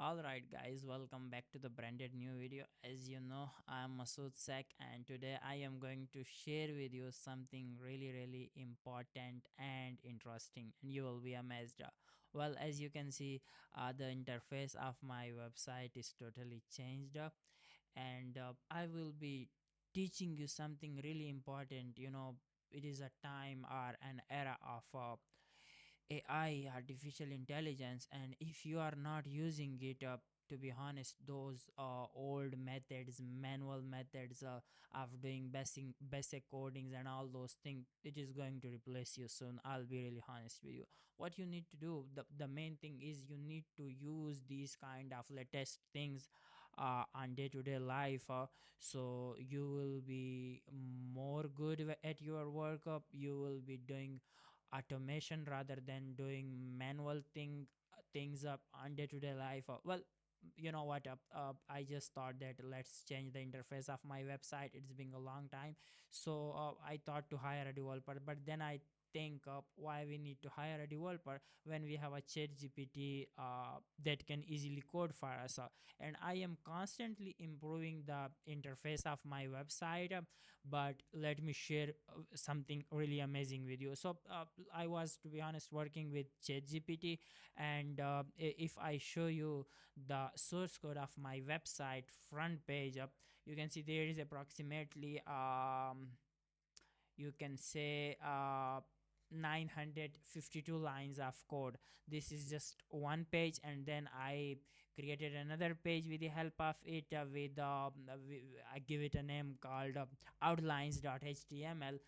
Alright guys, welcome back to the branded new video. As you know, I am Masood Sak and today I am going to share with you something really important and interesting and you will be amazed. Well, as you can see, the interface of my website is totally changed up and I will be teaching you something really important. It is a time or an era of AI, artificial intelligence, and if you are not using it, to be honest, those old methods, manual methods of doing basic codings and all those things, it is going to replace you soon. I'll be really honest with you. What you need to do, the main thing is you need to use these kind of latest things on day-to-day life, so you will be more good at your work. You will be doing automation rather than doing manual things up on day-to-day life. Well, you know what, I just thought that let's change the interface of my website. It's been a long time, so I thought to hire a developer, but then I think why we need to hire a developer when we have a chat gpt that can easily code for us. And I am constantly improving the interface of my website, but let me share something really amazing with you. So I was, to be honest, working with ChatGPT, and if I show you the source code of my website front page up, you can see there is approximately you can say 952 lines of code. This is just one page, and then I created another page with the help of it, I give it a name called outlines.html.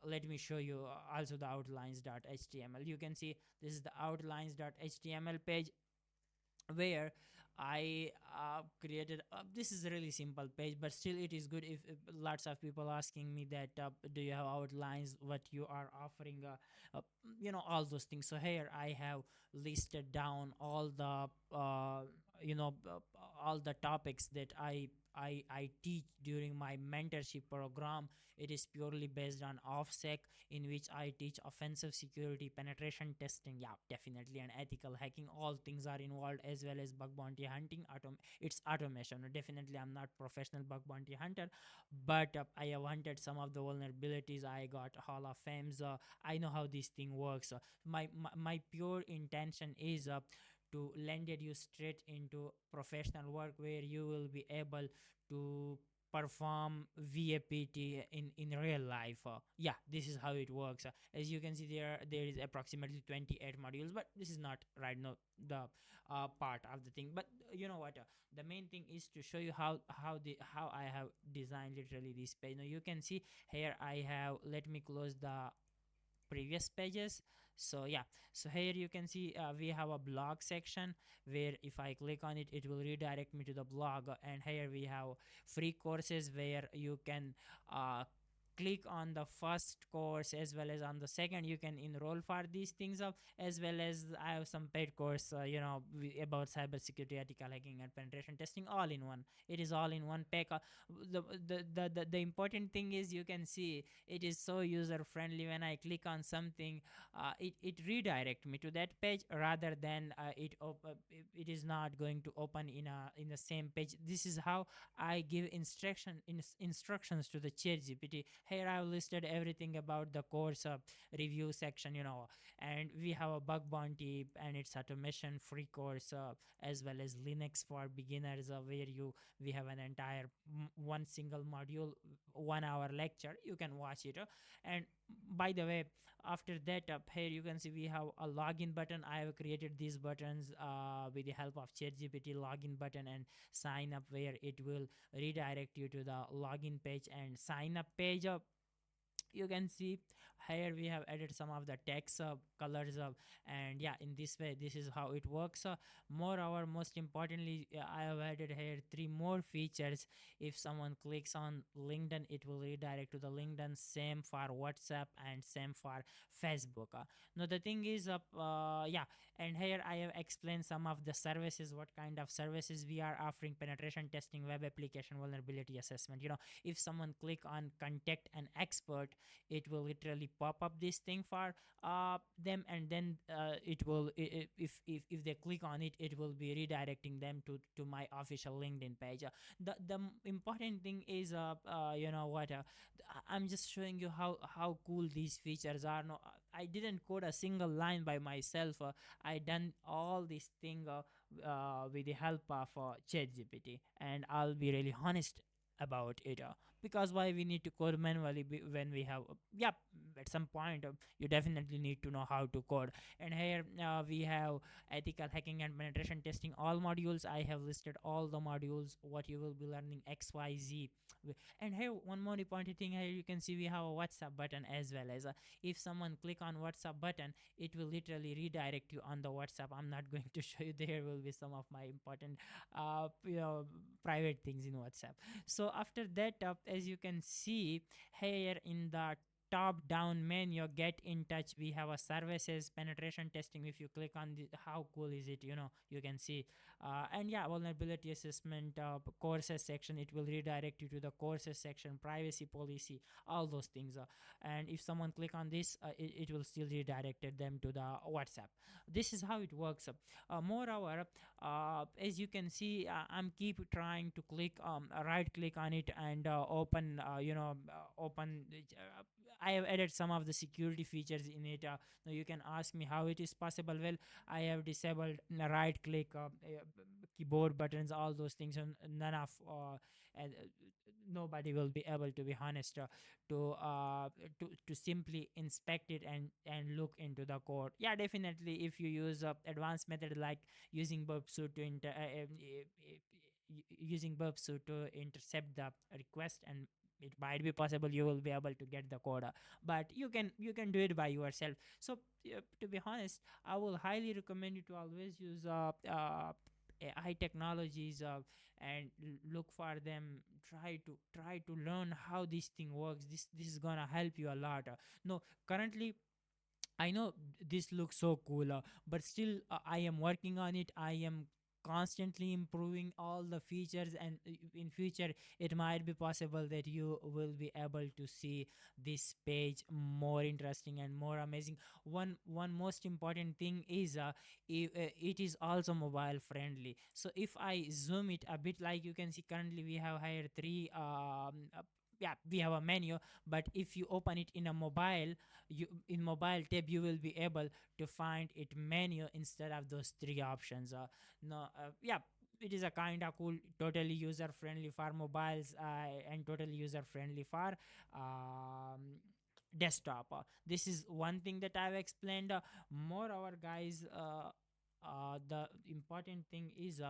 Let me show you also the outlines.html. You can see this is the outlines.html page where I created. This is a really simple page, but still it is good. If lots of people asking me that, do you have outlines? What you are offering? All those things. So here I have listed down all the all the topics that I teach during my mentorship program. It is purely based on OffSec, in which I teach offensive security, penetration testing, yeah, definitely, and ethical hacking. All things are involved, as well as bug bounty hunting. It's automation. Definitely, I'm not professional bug bounty hunter, but I have hunted some of the vulnerabilities. I got Hall of Fames. I know how this thing works. My pure intention is to landed you straight into professional work where you will be able to perform VAPT in real life. Yeah, this is how it works. As you can see, there is approximately 28 modules, but this is not right now the part of the thing. But you know what? The main thing is to show you how I have designed literally this page. Now you can see here I have. Let me close the previous pages. So yeah, so here you can see we have a blog section where if I click on it, it will redirect me to the blog. And here we have free courses where you can uh, click on the first course as well as on the second. You can enroll for these things up, as well as I have some paid course, about cybersecurity, ethical hacking, and penetration testing, all in one. It is all in one pack. The important thing is, you can see it is so user friendly. When I click on something, it redirect me to that page, rather than it is not going to open in the same page. This is how I give instructions to the chat gpt. Here I've listed everything about the course review section, and we have a bug bounty and its automation free course, as well as Linux for beginners, where you we have an entire one single module, 1 hour lecture. You can watch it. And by the way, after that, up here you can see we have a login button. I have created these buttons with the help of ChatGPT. Login button and sign up, where it will redirect you to the login page and sign up page. You can see here we have added some of the text colors and yeah, in this way this is how it works. Moreover, most importantly, I have added here three more features. If someone clicks on LinkedIn, it will redirect to the LinkedIn. Same for WhatsApp and same for Facebook. Now the thing is, yeah, and here I have explained some of the services, what kind of services we are offering: penetration testing, web application vulnerability assessment. If someone click on contact an expert, it will literally automatically pop up this thing for them, and then it will if they click on it, it will be redirecting them to my official LinkedIn page. The important thing is you know what I'm just showing you how cool these features are. No, I didn't code a single line by myself. I done all this thing with the help of ChatGPT, and I'll be really honest about it. Because why we need to code manually when we have yeah, at some point you definitely need to know how to code. And here we have ethical hacking and penetration testing, all modules. I have listed all the modules what you will be learning, XYZ. And here one more important thing, here you can see we have a WhatsApp button as well as if someone click on WhatsApp button, it will literally redirect you on the WhatsApp. I'm not going to show you, there will be some of my important you know private things in WhatsApp. So after that, as you can see here in the top down menu, get in touch, we have a services penetration testing. If you click on the, how cool is it, you can see and yeah, vulnerability assessment, courses section, it will redirect you to the courses section, privacy policy, all those things. And if someone click on this, it will still redirected them to the WhatsApp. This is how it works. Moreover, as you can see, I'm keep trying to click right click on it and open open I have added some of the security features in it. Now you can ask me how it is possible. Well, I have disabled right click, keyboard buttons, all those things, and none of and nobody will be able, to be honest, to uh, to simply inspect it and look into the code. Yeah, definitely, if you use advanced method like using burp suite to using burp suite to intercept the request, and it might be possible you will be able to get the code, but you can do it by yourself. So to be honest, I will highly recommend you to always use AI technologies, and look for them. Try to learn how this thing works. This is gonna help you a lot. No, currently I know this looks so cool, but still I am working on it. I am constantly improving all the features, and in future it might be possible that you will be able to see this page more interesting and more amazing. One most important thing is it is also mobile friendly. So if I zoom it a bit, like you can see currently we have here three yeah, we have a menu, but if you open it in a mobile, you in mobile tab, you will be able to find it menu instead of those three options. No Yeah, it is a kind of cool, totally user friendly for mobiles, and totally user friendly for um, desktop. This is one thing that I've explained. Moreover, guys, the important thing is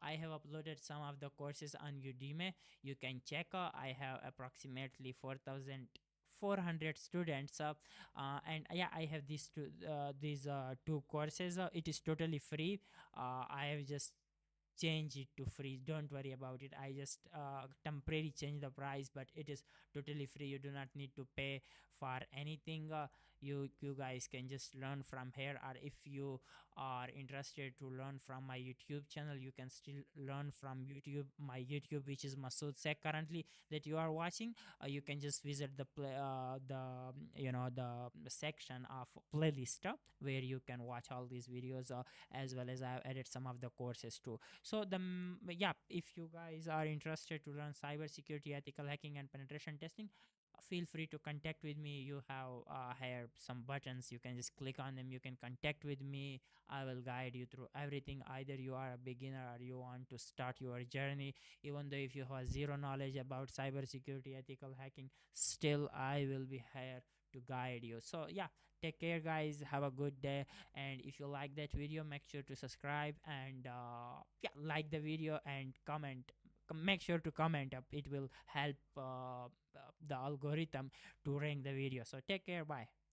I have uploaded some of the courses on Udemy. You can check. I have approximately 4,400 students, and yeah, I have these two courses. It is totally free. I have just change it to free, don't worry about it. I just temporarily change the price, but it is totally free. You do not need to pay for anything. You guys can just learn from here, or if you are interested to learn from my YouTube channel, you can still learn from my YouTube, which is Masood Sek currently that you are watching. You can just visit the section of playlist, where you can watch all these videos, as well as I have added some of the courses too. So yeah, if you guys are interested to learn cybersecurity, ethical hacking, and penetration testing, feel free to contact with me. You have here some buttons, you can just click on them, you can contact with me. I will guide you through everything. Either you are a beginner or you want to start your journey, even though if you have zero knowledge about cybersecurity, ethical hacking, still I will be here to guide you. So yeah, take care guys, have a good day. And if you like that video, make sure to subscribe, and yeah, like the video and comment. Make sure to comment up, it will help the algorithm to rank the video. So take care, bye.